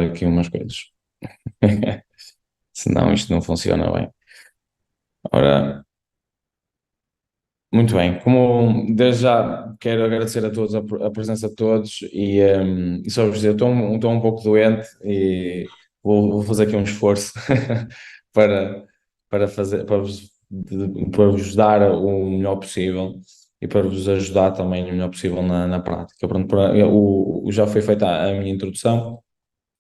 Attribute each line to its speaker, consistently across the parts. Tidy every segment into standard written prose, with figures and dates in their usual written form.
Speaker 1: aqui umas coisas. Senão isto não funciona bem. Ora, muito bem. Como desde já quero agradecer a todos a presença de todos e só vos dizer, estou um pouco doente e vou fazer aqui um esforço para, para vos dar o melhor possível e para vos ajudar também o melhor possível na prática. Pronto, já foi feita a minha introdução.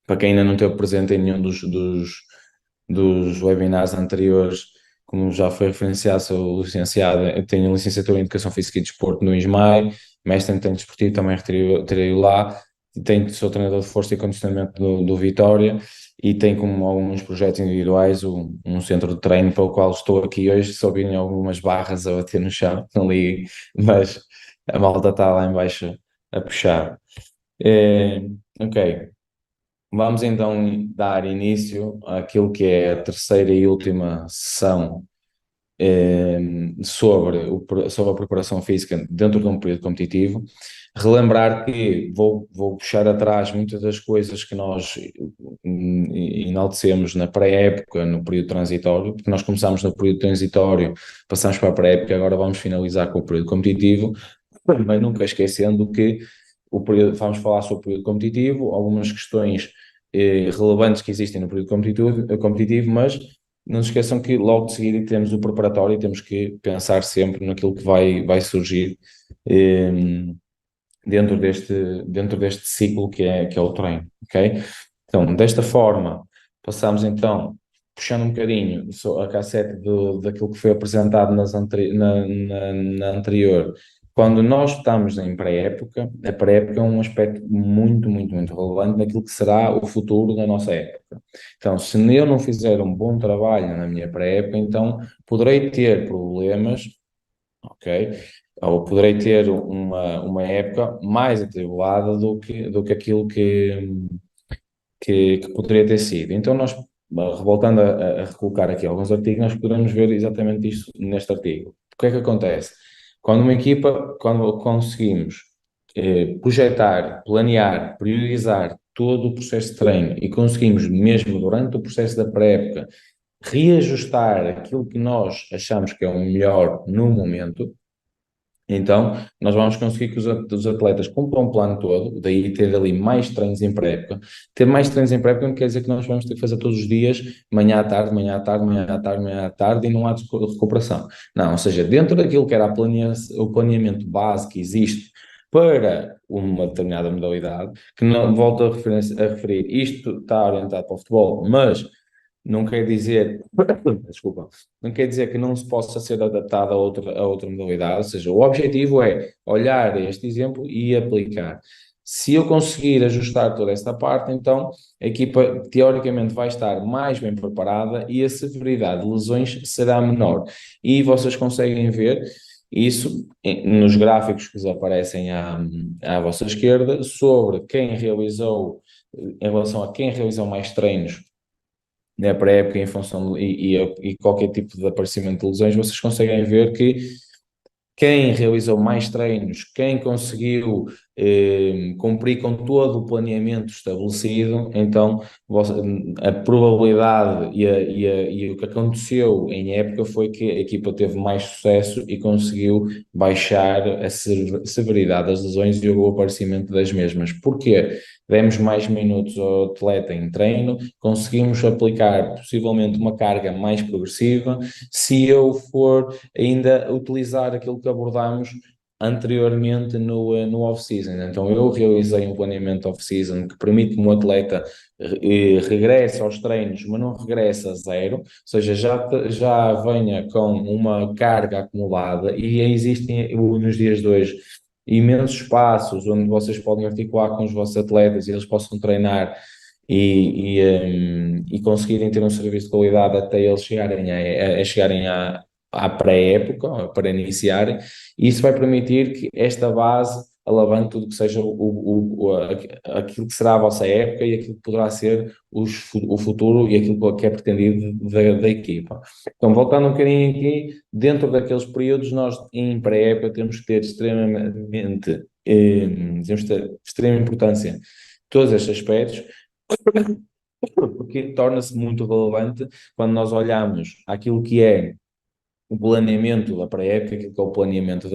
Speaker 1: Para quem ainda não esteve presente em nenhum dos webinars anteriores, como já foi referenciado, sou licenciado, eu tenho licenciatura em Educação Física e Desporto no ISMAI, mestre em treino desportivo, também retirei lá, sou treinador de força e condicionamento do Vitória e tenho como alguns projetos individuais um centro de treino para o qual estou aqui hoje, só virem algumas barras a bater no chão, não liguem, mas a malta está lá em baixo a puxar. É, ok. Vamos então dar início àquilo que é a terceira e última sessão sobre a preparação física dentro de um período competitivo. Relembrar que vou puxar atrás muitas das coisas que nós enaltecemos na pré-época, no período transitório, porque nós começámos no período transitório, passamos para a pré-época, agora vamos finalizar com o período competitivo, mas nunca esquecendo que vamos falar sobre o período competitivo, algumas questões relevantes que existem no período competitivo, mas não se esqueçam que logo de seguida temos o preparatório e temos que pensar sempre naquilo que vai surgir eh, dentro deste ciclo que é o treino, ok? Então, desta forma, passamos então, puxando um bocadinho a cassete daquilo que foi apresentado na anterior. Quando nós estamos em pré-época, a pré-época é um aspecto muito, muito, muito relevante naquilo que será o futuro da nossa época. Então, se eu não fizer um bom trabalho na minha pré-época, então poderei ter problemas, ok? Ou poderei ter uma época mais atribulada do que aquilo que poderia ter sido. Então, nós, voltando a recolocar aqui alguns artigos, nós podemos ver exatamente isto neste artigo. O que é que acontece? Quando uma equipa, quando conseguimos projetar, planear, priorizar todo o processo de treino e conseguimos, mesmo durante o processo da pré-época, reajustar aquilo que nós achamos que é o melhor no momento, então, nós vamos conseguir que os atletas cumpram o plano todo, daí ter ali mais treinos em pré-época. Ter mais treinos em pré-época não quer dizer que nós vamos ter que fazer todos os dias, manhã à tarde, manhã à tarde, manhã à tarde, manhã à tarde, e não há recuperação. Não, ou seja, dentro daquilo que era o planeamento base que existe para uma determinada modalidade, que não volto a referir, isto está orientado para o futebol, mas não quer dizer, desculpa, não quer dizer que não se possa ser adaptado a outra modalidade, ou seja, o objetivo é olhar este exemplo e aplicar. Se eu conseguir ajustar toda esta parte, então a equipa teoricamente vai estar mais bem preparada e a severidade de lesões será menor. E vocês conseguem ver isso nos gráficos que vos aparecem à vossa esquerda sobre quem realizou, em relação a quem realizou mais treinos na pré-época em função e qualquer tipo de aparecimento de lesões, vocês conseguem ver que quem realizou mais treinos, quem conseguiu cumprir com todo o planeamento estabelecido, então a probabilidade e o que aconteceu em época foi que a equipa teve mais sucesso e conseguiu baixar a severidade das lesões e o aparecimento das mesmas. Porquê? Demos mais minutos ao atleta em treino, conseguimos aplicar possivelmente uma carga mais progressiva. Se eu for ainda utilizar aquilo que abordámos anteriormente no off-season. Então, eu realizei um planeamento off-season que permite que um atleta regresse aos treinos, mas não regresse a zero, ou seja, já venha com uma carga acumulada e existem nos dias de hoje imensos espaços onde vocês podem articular com os vossos atletas e eles possam treinar e conseguirem ter um serviço de qualidade até eles chegarem à pré-época, para iniciarem, e isso vai permitir que esta base alavanque tudo que seja aquilo que será a vossa época e aquilo que poderá ser o futuro e aquilo que é pretendido da equipa. Então, voltando um bocadinho aqui, dentro daqueles períodos, nós em pré-época temos que ter temos que ter extrema importância todos estes aspectos, porque torna-se muito relevante quando nós olhamos aquilo que é o planeamento da pré-época, aquilo que é o planeamento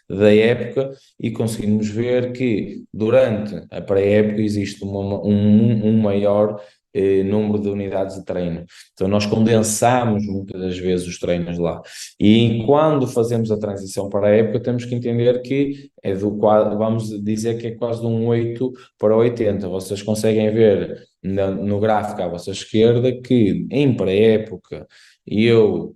Speaker 1: da época, e conseguimos ver que durante a pré-época existe um maior número de unidades de treino. Então nós condensamos muitas das vezes os treinos lá. E quando fazemos a transição para a época, temos que entender que é vamos dizer que é quase de um 8 para 80. Vocês conseguem ver no gráfico à vossa esquerda que em pré-época eu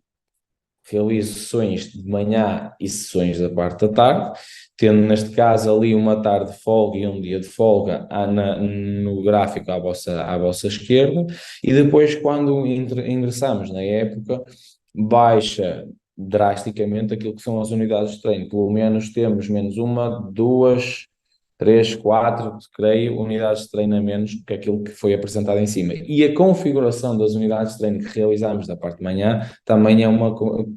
Speaker 1: realizo sessões de manhã e sessões da parte da tarde, tendo neste caso ali uma tarde de folga e um dia de folga no gráfico à vossa esquerda, e depois quando ingressamos na época, baixa drasticamente aquilo que são as unidades de treino, pelo menos temos menos uma, duas, três, quatro, creio, unidades de treino a menos que aquilo que foi apresentado em cima. E a configuração das unidades de treino que realizamos da parte de manhã também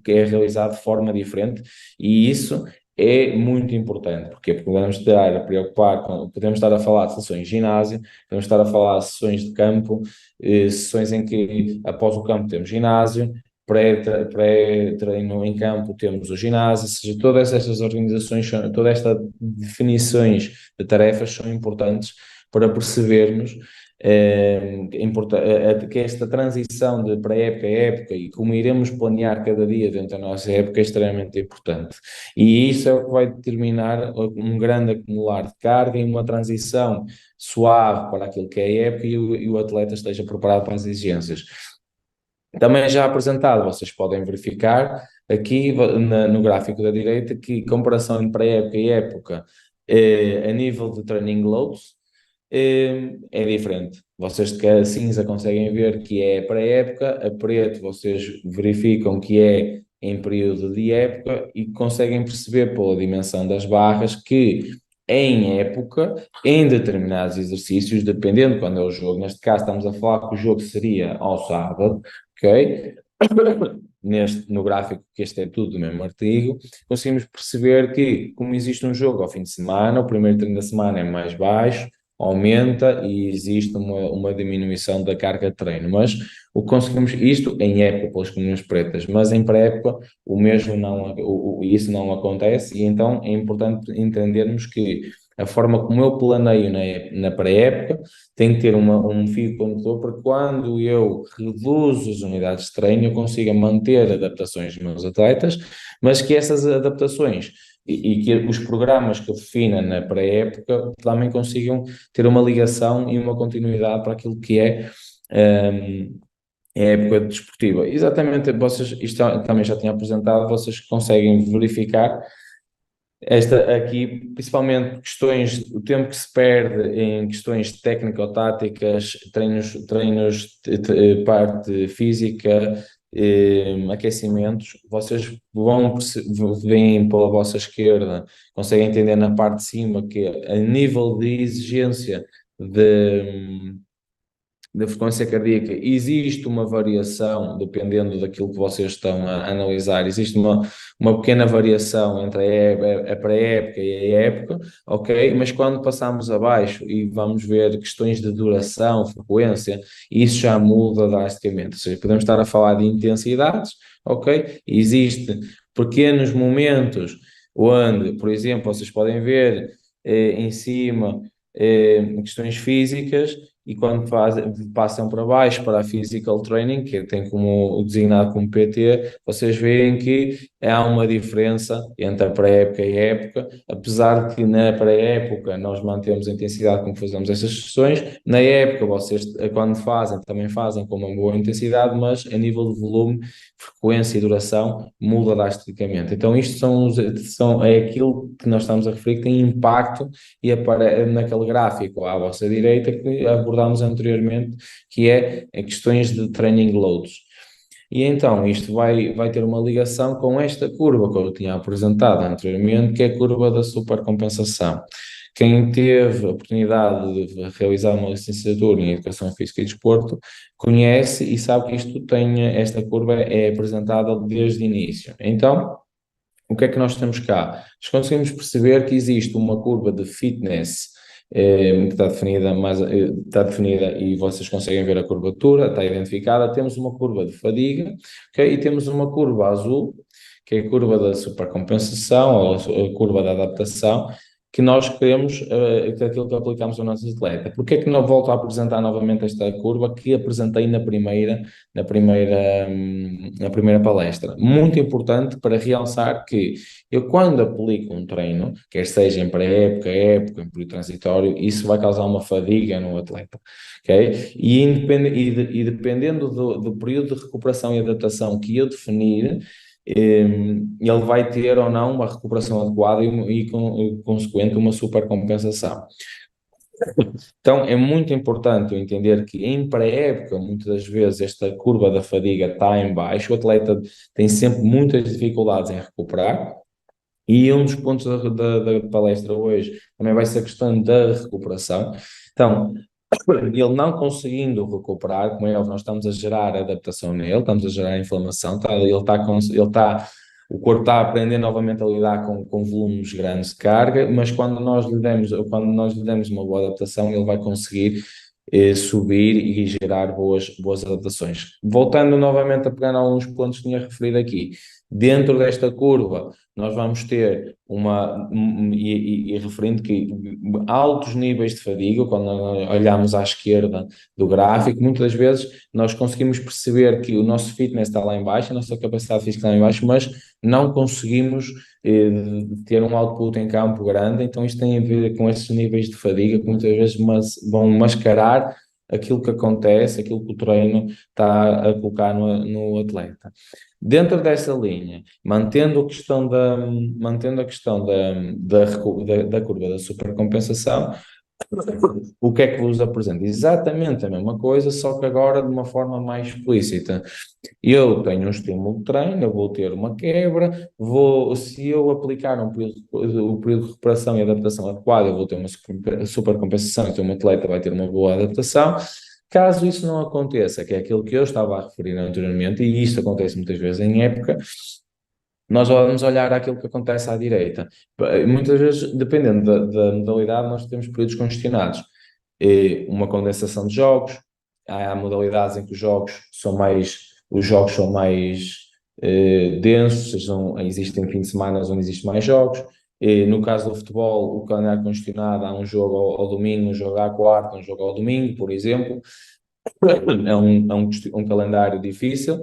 Speaker 1: que é realizada de forma diferente, e isso é muito importante. Porquê? Porque podemos estar a podemos estar a falar de sessões de ginásio, podemos estar a falar de sessões de campo, sessões em que após o campo temos ginásio, pré-treino em campo temos o ginásio, ou seja, todas estas organizações, todas estas definições de tarefas são importantes para percebermos que esta transição de pré-época a época e como iremos planear cada dia dentro da nossa época é extremamente importante. E isso é o que vai determinar um grande acumular de carga e uma transição suave para aquilo que é a época e o atleta esteja preparado para as exigências. Também já apresentado, vocês podem verificar aqui no gráfico da direita que comparação entre pré-época e época a nível de training loads é diferente. Vocês de a cinza conseguem ver que é pré-época, a preto vocês verificam que é em período de época e conseguem perceber pela dimensão das barras que em época, em determinados exercícios, dependendo quando é o jogo, neste caso estamos a falar que o jogo seria ao sábado, ok? No gráfico, que este é tudo do mesmo artigo, conseguimos perceber que, como existe um jogo ao fim de semana, o primeiro treino da semana é mais baixo, aumenta e existe uma diminuição da carga de treino, mas o que conseguimos, isto em época pelas coluna pretas, mas em pré-época o mesmo não, isso não acontece, e então é importante entendermos que a forma como eu planeio na pré-época tem que ter um fio condutor para quando eu reduzo as unidades de treino eu consiga manter adaptações dos meus atletas, mas que essas adaptações e que os programas que eu defina na pré-época também consigam ter uma ligação e uma continuidade para aquilo que é a época desportiva. Exatamente, vocês, isto também já tinha apresentado, vocês conseguem verificar esta aqui, principalmente questões, o tempo que se perde em questões técnico-táticas, parte física, aquecimentos, vocês veem pela vossa esquerda, conseguem entender na parte de cima que a nível de exigência da frequência cardíaca, existe uma variação, dependendo daquilo que vocês estão a analisar, existe uma pequena variação entre a pré-época e a época, ok? Mas quando passamos abaixo e vamos ver questões de duração, frequência, isso já muda drasticamente. Ou seja, podemos estar a falar de intensidades, ok? Existe pequenos momentos onde, por exemplo, vocês podem ver em cima questões físicas, e quando passam para baixo para a physical training, que tem como designado como PT, vocês veem que há uma diferença entre a pré-época e a época, apesar de que na pré-época nós mantemos a intensidade com que fazemos essas sessões, na época vocês quando fazem, também fazem com uma boa intensidade, mas a nível de volume, frequência e duração muda drasticamente. Então isto é aquilo que nós estamos a referir que tem impacto e aparece naquele gráfico à vossa direita que abordámos anteriormente, que é questões de training loads. E então isto vai ter uma ligação com esta curva que eu tinha apresentado anteriormente, que é a curva da supercompensação. Quem teve a oportunidade de realizar uma licenciatura em Educação Física e Desporto conhece e sabe que esta curva é apresentada desde o início. Então, o que é que nós temos cá? Nós conseguimos perceber que existe uma curva de fitness que está definida, está definida e vocês conseguem ver a curvatura, está identificada. Temos uma curva de fadiga, ok? E temos uma curva azul, que é a curva da supercompensação ou a curva da adaptação, que nós queremos, que é aquilo que aplicamos ao nosso atleta. Porque é que não volto a apresentar novamente esta curva que apresentei na primeira palestra? Muito importante para realçar que eu, quando aplico um treino, quer seja em pré-época, época, em período transitório, isso vai causar uma fadiga no atleta, ok? E dependendo do período de recuperação e adaptação que eu definir, ele vai ter ou não uma recuperação adequada consequente, uma supercompensação. Então, é muito importante eu entender que em pré-época, muitas das vezes, esta curva da fadiga está em baixo, o atleta tem sempre muitas dificuldades em recuperar, e um dos pontos da palestra hoje também vai ser a questão da recuperação. Então, ele não conseguindo recuperar, como é óbvio, nós estamos a gerar adaptação nele, estamos a gerar inflamação, o corpo está a aprender novamente a lidar com volumes grandes de carga, mas quando nós lhe demos uma boa adaptação, ele vai conseguir subir e gerar boas adaptações. Voltando novamente a pegar em alguns pontos que tinha referido aqui, dentro desta curva, nós vamos ter e referindo que altos níveis de fadiga, quando olhamos à esquerda do gráfico, muitas vezes nós conseguimos perceber que o nosso fitness está lá em baixo, a nossa capacidade física está lá em baixo, mas não conseguimos ter um output em campo grande, então isto tem a ver com esses níveis de fadiga que muitas vezes vão mascarar aquilo que acontece, aquilo que o treino está a colocar no atleta. Dentro dessa linha, mantendo a questão da curva da supercompensação, o que é que vos apresento? Exatamente a mesma coisa, só que agora de uma forma mais explícita. Eu tenho um estímulo de treino, eu vou ter uma quebra, se eu aplicar o período de recuperação e adaptação adequado, eu vou ter uma supercompensação, então o meu atleta vai ter uma boa adaptação. Caso isso não aconteça, que é aquilo que eu estava a referir anteriormente, e isto acontece muitas vezes em época, nós vamos olhar aquilo que acontece à direita. Muitas vezes, dependendo da modalidade, nós temos períodos congestionados. Uma condensação de jogos, há modalidades em que os jogos são mais densos, existem fins de semana onde existem mais jogos. No caso do futebol, o calendário congestionado, há um jogo ao domingo, um jogo à quarta, um jogo ao domingo, por exemplo. É um calendário difícil,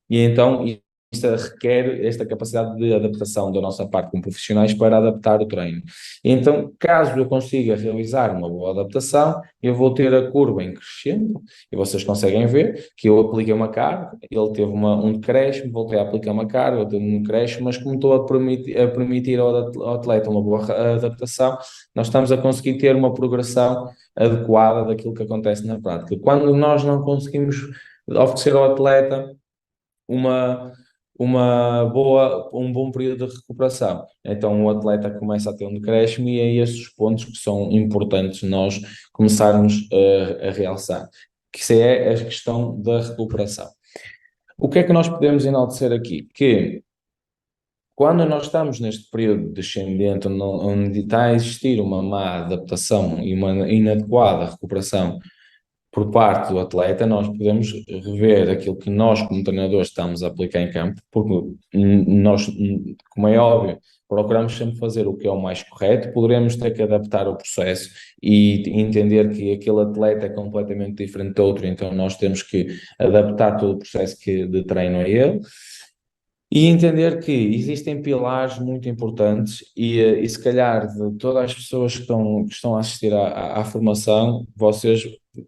Speaker 1: e então isto requer esta capacidade de adaptação da nossa parte como profissionais para adaptar o treino. Então, caso eu consiga realizar uma boa adaptação, eu vou ter a curva em crescendo, e vocês conseguem ver que eu apliquei uma carga, ele teve um decréscimo, voltei a aplicar uma carga, eu teve um decréscimo, mas como estou a permitir ao atleta uma boa adaptação, nós estamos a conseguir ter uma progressão adequada daquilo que acontece na prática. Quando nós não conseguimos oferecer ao atleta uma, um bom período de recuperação, então o atleta começa a ter um decréscimo, e é esses os pontos que são importantes nós começarmos a realçar, que isso é a questão da recuperação. O que é que nós podemos enaltecer aqui? Que quando nós estamos neste período descendente, onde está a existir uma má adaptação e uma inadequada recuperação por parte do atleta, nós podemos rever aquilo que nós, como treinadores, estamos a aplicar em campo, porque nós, como é óbvio, procuramos sempre fazer o que é o mais correto, poderemos ter que adaptar o processo e entender que aquele atleta é completamente diferente do outro, então nós temos que adaptar todo o processo de treino a ele. E entender que existem pilares muito importantes e se calhar de todas as pessoas que estão a assistir à formação, vocês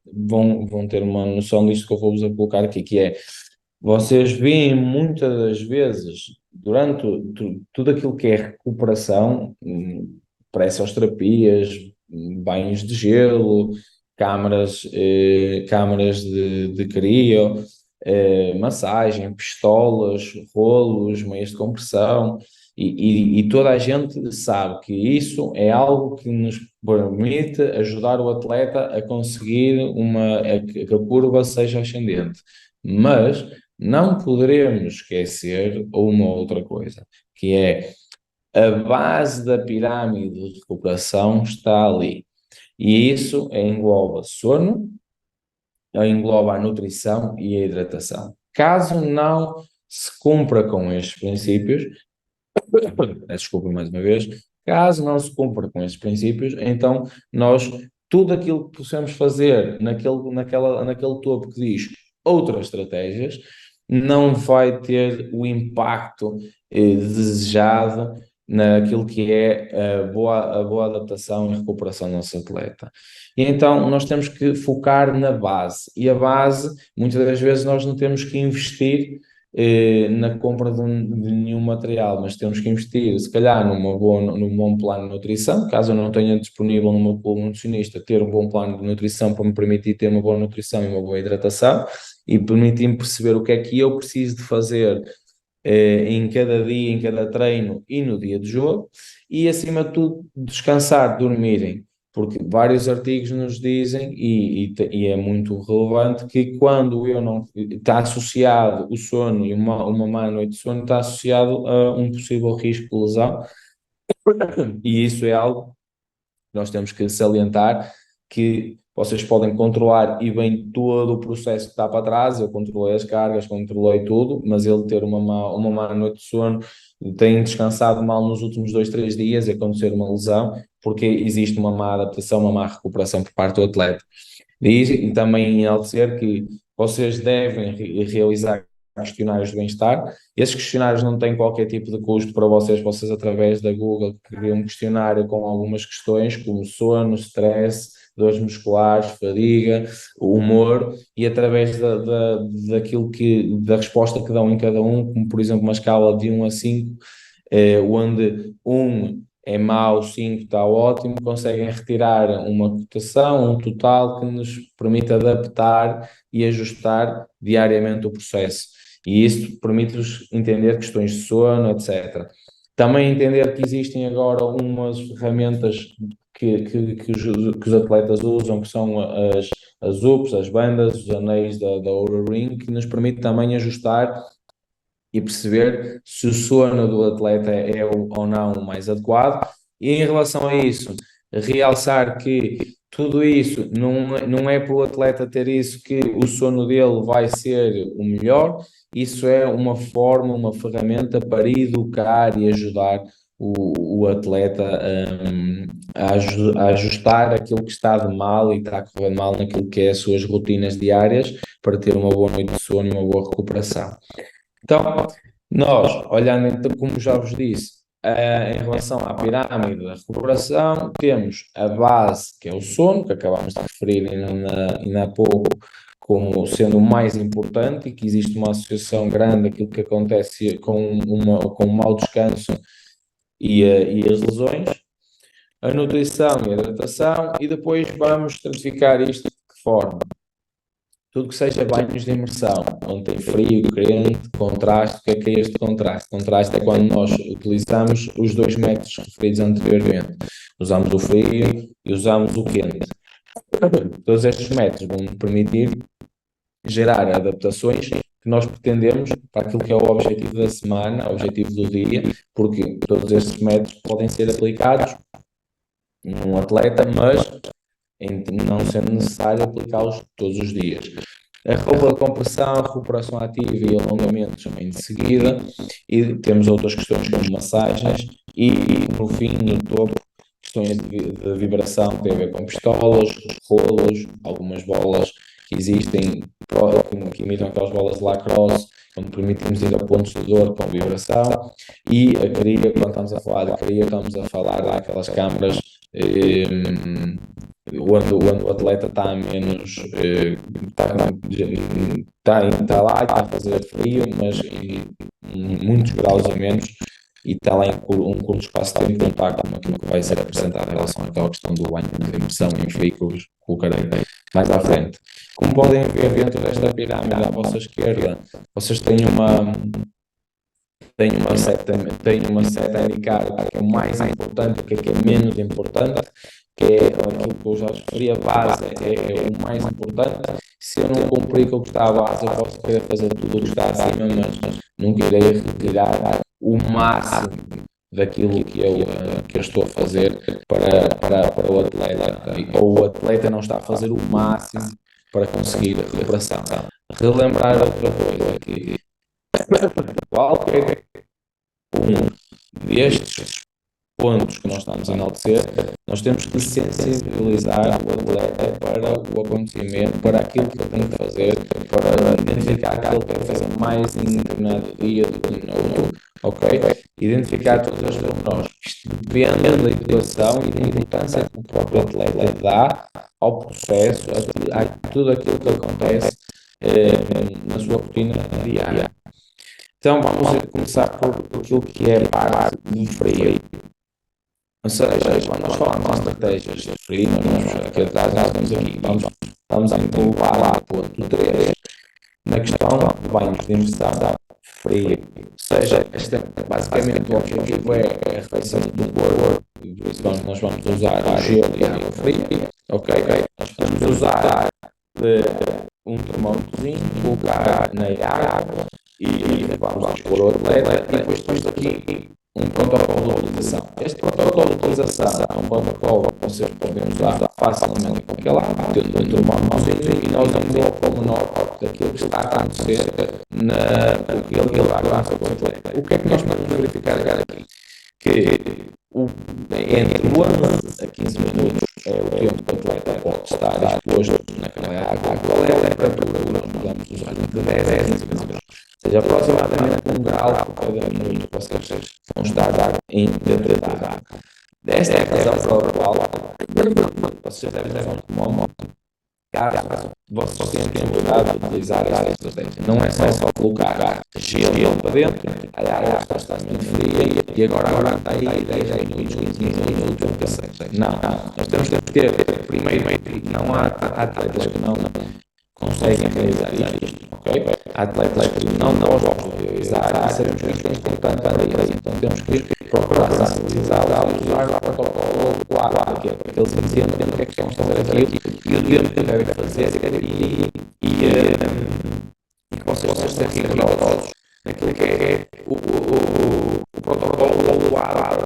Speaker 1: vão ter uma noção disto que eu vou-vos a colocar aqui, que é, vocês veem muitas das vezes, durante tudo aquilo que é recuperação, pré-terapias, banhos de gelo, câmaras de crio, massagem, pistolas, rolos, meias de compressão, e toda a gente sabe que isso é algo que nos permite ajudar o atleta a conseguir que a curva seja ascendente. Mas não poderemos esquecer uma outra coisa, que é a base da pirâmide de recuperação está ali. E isso engloba sono, engloba a nutrição e a hidratação. Caso não se cumpra com estes princípios, desculpa mais uma vez, caso não se cumpra com estes princípios, então nós, tudo aquilo que possamos fazer naquele topo que diz outras estratégias, não vai ter o impacto desejado naquilo que é a boa adaptação e recuperação do nosso atleta. E então nós temos que focar na base, e a base, muitas das vezes nós não temos que investir na compra de nenhum material, mas temos que investir, se calhar, num bom plano de nutrição, caso eu não tenha disponível no meu clube nutricionista, ter um bom plano de nutrição para me permitir ter uma boa nutrição e uma boa hidratação, e permitir-me perceber o que é que eu preciso de fazer em cada dia, em cada treino e no dia de jogo, e acima de tudo descansar, dormirem, porque vários artigos nos dizem, e é muito relevante, que quando eu não está associado o sono e uma má noite de sono, está associado a um possível risco de lesão, e isso é algo nós temos que salientar, que vocês podem controlar e bem todo o processo que está para trás. Eu controlei as cargas, controlei tudo, mas ele ter uma má noite de sono, tem descansado mal nos últimos 2, 3 dias, e acontecer uma lesão, porque existe uma má adaptação, uma má recuperação por parte do atleta. E também enaltecer que vocês devem realizar questionários de bem-estar. Esses questionários não têm qualquer tipo de custo para vocês. Vocês, através da Google, criam um questionário com algumas questões, como sono, stress, dores musculares, fadiga, humor, e através daquilo da resposta que dão em cada um, como por exemplo uma escala de 1 a 5, onde 1 é mau, 5 está ótimo, conseguem retirar uma cotação, um total que nos permite adaptar e ajustar diariamente o processo. E isso permite-vos entender questões de sono, etc. Também entender que existem agora umas ferramentas que os atletas usam, que são as UPS, as bandas, os anéis da Oura Ring, que nos permite também ajustar e perceber se o sono do atleta é ou não o mais adequado. E em relação a isso, realçar que tudo isso não é para o atleta ter isso que o sono dele vai ser o melhor. Isso é uma forma, uma ferramenta para educar e ajudar o atleta a ajustar aquilo que está de mal e está a correr mal naquilo que é as suas rotinas diárias, para ter uma boa noite de sono e uma boa recuperação. Então, nós, olhando, então, como já vos disse, em relação à pirâmide da recuperação, temos a base, que é o sono, que acabámos de referir ainda há pouco, como sendo o mais importante, e que existe uma associação grande daquilo que acontece com um mau descanso e as lesões, a nutrição e a hidratação, e depois vamos estratificar isto de que forma? Tudo que seja banhos de imersão, onde tem frio, quente, contraste. O que é este contraste? Contraste é quando nós utilizamos os 2 métodos referidos anteriormente. Usamos o frio e usamos o quente. Todos estes métodos vão permitir gerar adaptações que nós pretendemos para aquilo que é o objetivo da semana, o objetivo do dia, porque todos estes métodos podem ser aplicados num atleta, mas não sendo necessário aplicá-los todos os dias. A roupa de compressão, a recuperação ativa e alongamentos também de seguida, e temos outras questões como massagens, e no fim, no topo, questões de vibração que têm a ver com pistolas, rolos, algumas bolas que existem, que imitam aquelas bolas de lacrosse, onde permitimos ir a pontos de dor com vibração, e a cria, quando estamos a falar de cria, estamos a falar daquelas câmaras onde o atleta está a menos, está lá e está a fazer frio, mas em muitos graus a menos, e está lá em um curto espaço de tempo, não está como aquilo que vai ser apresentado em relação àquela questão do banho de imersão em frio, que eu vos colocarei mais à frente. Como podem ver, dentro desta pirâmide à vossa esquerda, vocês têm uma seta a indicar o que é mais importante, o que é menos importante, que é aquilo que eu já referi. A base é o mais importante. Se eu não cumprir com o que está à base, eu posso querer fazer tudo o que está acima, mas nunca irei retirar o máximo daquilo que eu estou a fazer para o atleta, ou o atleta não está a fazer o máximo para conseguir a recuperação. Relembrar outra coisa, que qualquer um destes pontos que nós estamos a enaltecer, nós temos que sensibilizar o atleta para o acontecimento, para aquilo que ele tem que fazer, para identificar que ele tem que fazer mais em determinado dia do que no outro, ok? Identificar todos os pormenores. Isto depende da educação e da importância que o próprio atleta dá ao processo, a tudo aquilo que acontece na sua rotina diária. Então vamos começar por aquilo que é a parte do freio. Ou seja, quando nós falamos de estratégias de freio, aqui atrás nós estamos aqui, estamos a englobar lá o ponto 3, na questão de banhos de imersão frio. Ou seja, basicamente o objetivo é a refeição do corpo, e por isso nós vamos usar o gelo e a água fria, ok? Nós podemos usar um termômetrozinho, colocar na água e vamos expor o atleta e depois temos aqui um protocolo de utilização. Este protocolo de utilização é um protocolo que vocês podem usar facilmente em qualquer lado, tendo um termômetrozinho e nós vamos ao pormenor daquilo que está a acontecer no que ele vai acontecer com o atleta. O que é que nós podemos verificar aqui? Que entre 11 a 15 minutos é o tempo que o atleta pode estar exposto naquela água. Qual é a temperatura que nós podemos usar? Entre 10 a 15 graus. Ou seja, aproximadamente 1 grau por cada minuto que vocês vão estar dentro da água. Esta é a razão pela qual vocês devem tomar uma caso vocês têm a possibilidade de utilizar esta estratégia. Não é só colocar gelo para dentro, a água está muito fria e agora está aí 10 minutos, 15 minutos, 36. Não, nós temos que ter, primeiro, não há atletas que não conseguem realizar isto, ok? Há atletas que não podem realizar e sabemos que isto é importante para eles, então temos que procurar sensibilizá-los a usar o protocolo adequado, que é para que eles entendam o que é que estão a fazer aquilo e o tempo que devem fazer e que vocês sejam rigorosos naquilo que é o protocolo adequado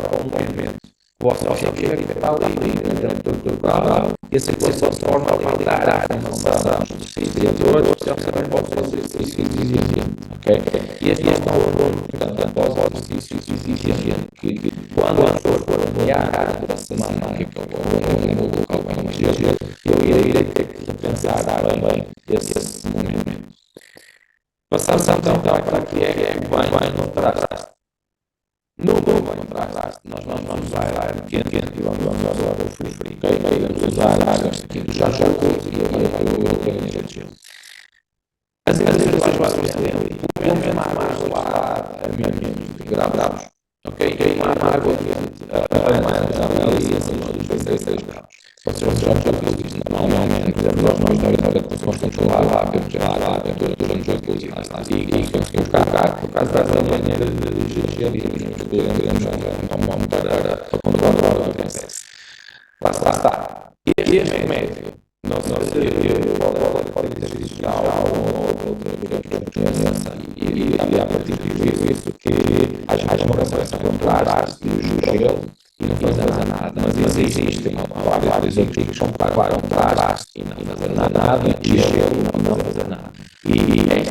Speaker 1: para o movimento. O vosso objetivo é que está ali dentro do grau e a circulação se torna a validar a informação dos exercícios, eles também podem fazer exercícios, ok? E este é um valor, portanto, após o exercício exigente, que quando as pessoas forem olhar a semana, que eu vou colocar o banho mais gelo, eu irei ter que repensar bem esse momento. Passamos então para aqui é o banho no traste. No banho atrás, nós vamos usar quente e vamos usar o frio, ok? Vamos usar águas aqui do jacuzzi e o banho de gelo. As indicações básicas dele, podemos chamar a água a menos de graus, ok? Queimar a água a mais ali acima dos 16 graus. Vocês já jacuzzi, normalmente, nós conseguimos controlar a temperatura do jacuzzi e conseguimos colocar, por causa da banheira de gelo e podemos então para controlar o que acontece. Lá está. E este médio, não sei se pode dizer isso já ou outra e a partir disso que as morações contrárias e o gelo e não fazer nada, mas existem vários artigos que comparam contraste e não fazer nada e gelo e não fazer nada. E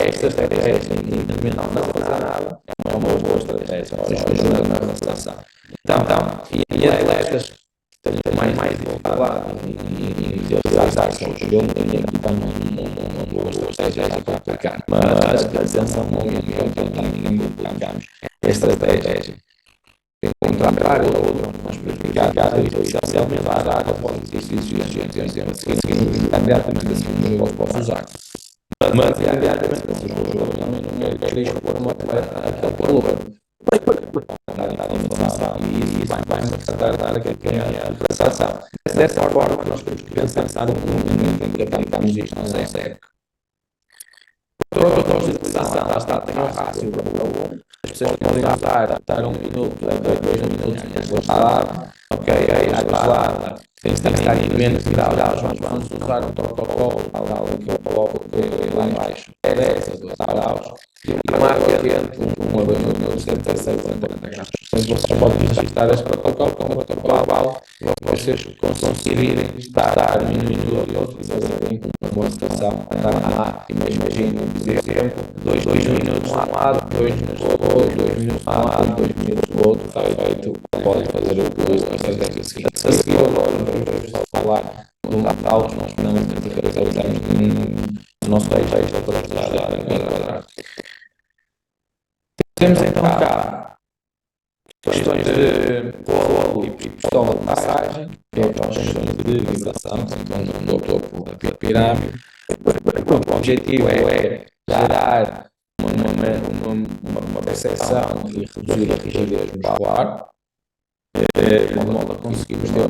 Speaker 1: esta estratégia de não fazer nada é uma boa estratégia para ajudar na relação. Então, e atletas que têm mais dificuldade em realizar o gelo, têm aqui também uma boa estratégia para aplicar. Mas atenção ao momento que também aplicamos esta estratégia. Encontrar outro, mas verificar que essencialmente a água pode existir imediatamente assim eu posso usar. Mas imediatamente assim eu também não quero expor uma atleta aquele calor. Dar informação e isso vai-me dar aquela prestação. Dessa forma que nós temos que pensar no momento em que aplicamos isto no SEC. Outra utilização, lá está, tem um rácio as pessoas podem usar 1 minuto, 2 minutos, ok, água gelada, tem que estar em mente que vamos usar um protocolo, tal que eu coloco lá embaixo, 10 a 12 graus, e uma água quente, 1 a 2 minutos, 36 a 40 graus. Portanto, vocês podem ajustar este protocolo com o protocolo, vocês conseguirem estar um minuto e utilizarem uma boa situação, estar lá, imaginem, por exemplo, 2 minutos de um lado, 2 minutos do outro, 2 minutos de um lado, 2 minutos do outro, está feito, podem fazer a estratégia seguinte. A seguir, agora, vamos falar de um tal que nós finalmente caracterizamos no nosso texto para ajudar a enquadrar. Temos então cá questões de bolo e pistola de massagem, que é aquelas questões de vibração, então no topo da pirâmide. O objetivo é gerar uma percepção e reduzir a rigidez muscular, de modo a conseguirmos ter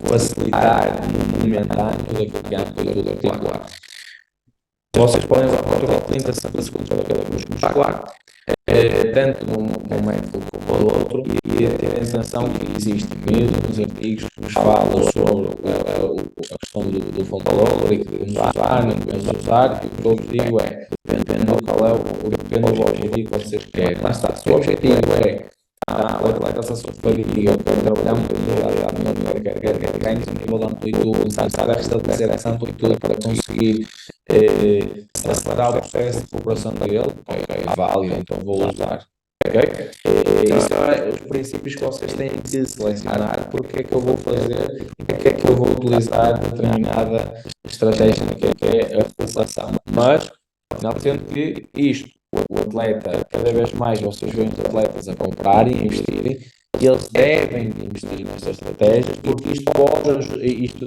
Speaker 1: facilitar momentâneo daquilo que é a amplitude articular. Vocês podem usar por 30 segundos para cada músculo muscular, tanto num método como no outro, e ter a atenção que existem mesmo nos artigos que nos falam sobre a questão do valor e que devemos usar, não devemos usar, e o que eu vos digo é, depende do objetivo que vocês querem. Lá está, se o objetivo é o atleta está sob fadiga, quer trabalhar muito quer ganhar um nível de amplitude, começar a restabelecer essa amplitude para conseguir acelerar o processo de recuperação dele, é válido, então vou usar. Esses são os princípios que vocês têm que selecionar, porque é que eu vou fazer, porque é que eu vou utilizar determinada estratégia que é a recuperação. Mas, não sendo que isto, o atleta, cada vez mais vocês veem os atletas a comprarem, a investirem, e eles devem investir nestas estratégias, porque isto pode,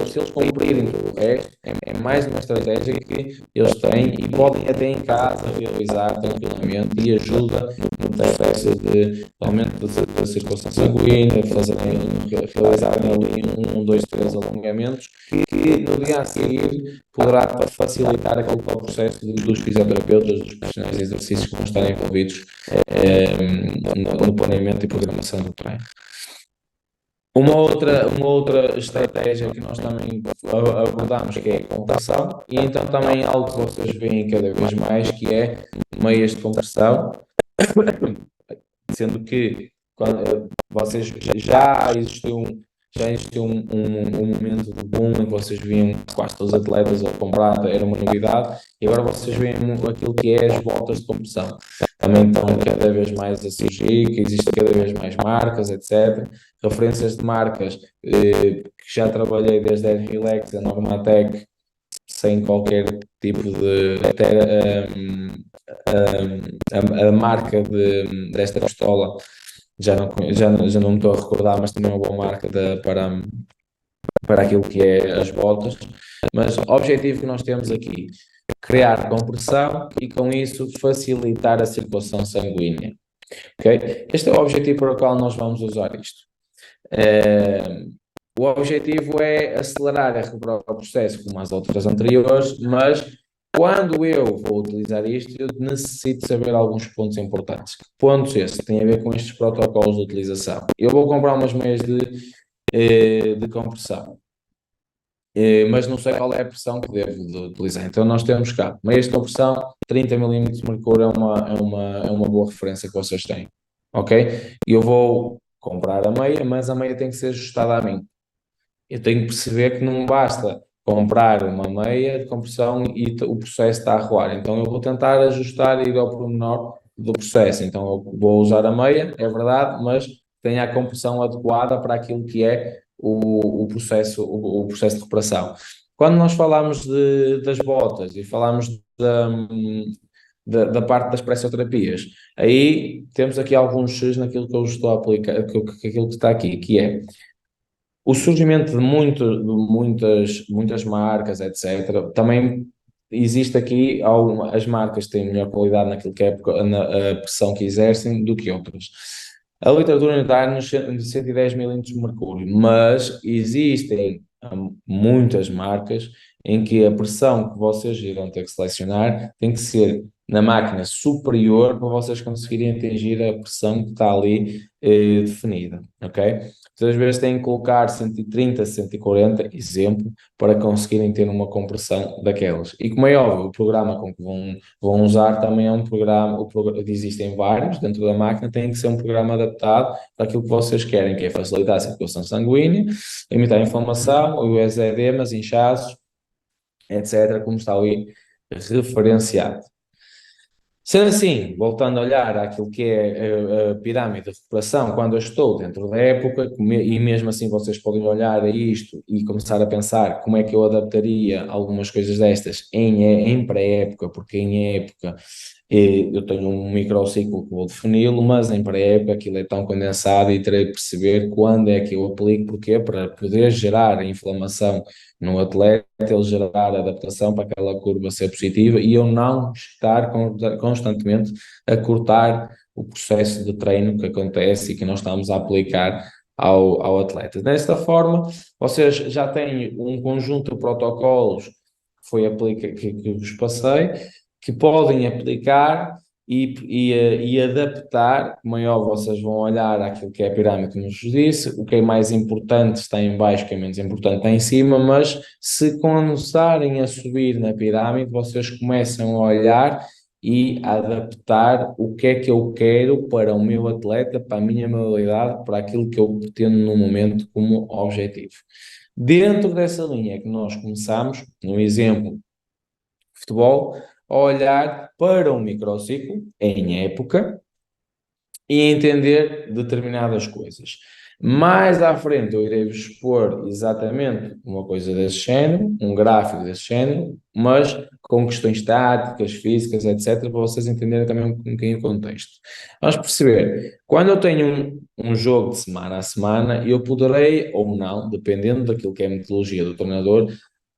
Speaker 1: se eles cumprirem tudo o resto, é mais uma estratégia que eles têm e podem até em casa realizar tranquilamente e ajuda no processo de aumento da circulação sanguínea, realizarem ali 1, 2, 3 alongamentos, que no dia a seguir poderá facilitar aquele processo dos fisioterapeutas, dos profissionais de exercícios que vão estar envolvidos no planeamento e programação do treino. Uma outra estratégia que nós também abordamos, que é a compressão, e então também algo que vocês veem cada vez mais, que é meias de compressão, sendo que quando vocês já existiu um momento de boom em que vocês viam quase todos os atletas a comprar, era uma novidade, e agora vocês veem aquilo que é as botas de compressão. Também estão cada vez mais a surgir, que existem cada vez mais marcas, etc. Referências de marcas que já trabalhei desde a Relax, a Normatec, sem qualquer tipo de... a marca desta pistola, já não me estou a recordar, mas também é uma boa marca para aquilo que é as botas. Mas o objetivo que nós temos aqui, criar compressão e com isso facilitar a circulação sanguínea. Okay? Este é o objetivo para o qual nós vamos usar isto. O objetivo é acelerar e recuperar o processo como as outras anteriores, mas quando eu vou utilizar isto, eu necessito saber alguns pontos importantes. Pontos esses têm a ver com estes protocolos de utilização. Eu vou comprar umas meias de compressão, mas não sei qual é a pressão que devo de utilizar. Então nós temos cá meias de compressão, 30 mm de mercúrio é uma boa referência que vocês têm, ok? E eu vou comprar a meia, mas a meia tem que ser ajustada a mim. Eu tenho que perceber que não basta comprar uma meia de compressão e o processo está a rolar. Então eu vou tentar ajustar e ir ao pormenor do processo. Então eu vou usar a meia, é verdade, mas tenha a compressão adequada para aquilo que é o processo de recuperação. Quando nós falamos das botas e falamos da parte das pressoterapias, aí temos aqui alguns X naquilo que eu estou a aplicar, aquilo que está aqui, que é o surgimento de muitas marcas, etc. Também existe aqui as marcas têm melhor qualidade naquilo que é a pressão que exercem do que outras. A literatura está nos 110 milímetros de mercúrio, mas existem muitas marcas em que a pressão que vocês irão ter que selecionar tem que ser na máquina superior para vocês conseguirem atingir a pressão que está ali definida, ok? Então, às vezes têm que colocar 130, 140, exemplo, para conseguirem ter uma compressão daquelas. E como é óbvio, o programa com que vão usar também é um programa, existem vários dentro da máquina, tem que ser um programa adaptado para aquilo que vocês querem, que é facilitar a circulação sanguínea, limitar a inflamação, os edemas, inchaços, etc., como está ali referenciado. Sendo assim, voltando a olhar àquilo que é a pirâmide de recuperação, quando eu estou dentro da época, e mesmo assim vocês podem olhar a isto e começar a pensar como é que eu adaptaria algumas coisas destas em pré-época, porque em época eu tenho um microciclo que vou defini-lo, mas em pré-época aquilo é tão condensado e terei de perceber quando é que eu aplico, porque para poder gerar inflamação no atleta, ele gerar adaptação para aquela curva ser positiva e eu não estar constantemente a cortar o processo de treino que acontece e que nós estamos a aplicar ao atleta. Desta forma, vocês já têm um conjunto de protocolos que vos passei, que podem aplicar e adaptar, como é óbvio, vocês vão olhar aquilo que é a pirâmide que nos disse, o que é mais importante está em baixo, o que é menos importante está em cima, mas se começarem a subir na pirâmide, vocês começam a olhar e a adaptar o que é que eu quero para o meu atleta, para a minha modalidade, para aquilo que eu pretendo no momento como objetivo. Dentro dessa linha que nós começamos, no exemplo futebol, a olhar para um microciclo em época e entender determinadas coisas. Mais à frente eu irei-vos expor exatamente uma coisa desse género, um gráfico desse género, mas com questões táticas, físicas, etc., para vocês entenderem também um bocadinho o contexto. Vamos perceber, quando eu tenho um jogo de semana a semana, eu poderei ou não, dependendo daquilo que é a metodologia do treinador,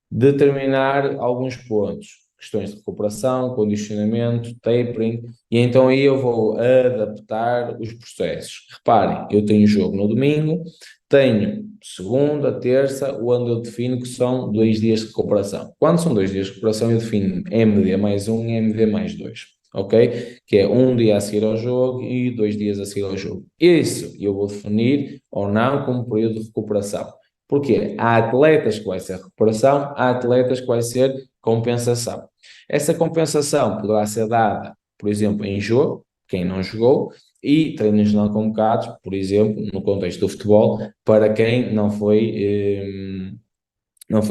Speaker 1: determinar alguns pontos, questões de recuperação, condicionamento, tapering, e então aí eu vou adaptar os processos. Reparem, eu tenho jogo no domingo, tenho segunda, terça, onde eu defino que são 2 dias de recuperação. Quando são 2 dias de recuperação, eu defino MD mais 1 e MD mais 2. Ok? Que é um dia a seguir ao jogo e 2 dias a seguir ao jogo. Isso eu vou definir ou não como período de recuperação. Porque há atletas que vai ser recuperação, há atletas que vai ser compensação. Essa compensação poderá ser dada, por exemplo, em jogo, quem não jogou, e treinos não convocados, por exemplo, no contexto do futebol, para quem não foi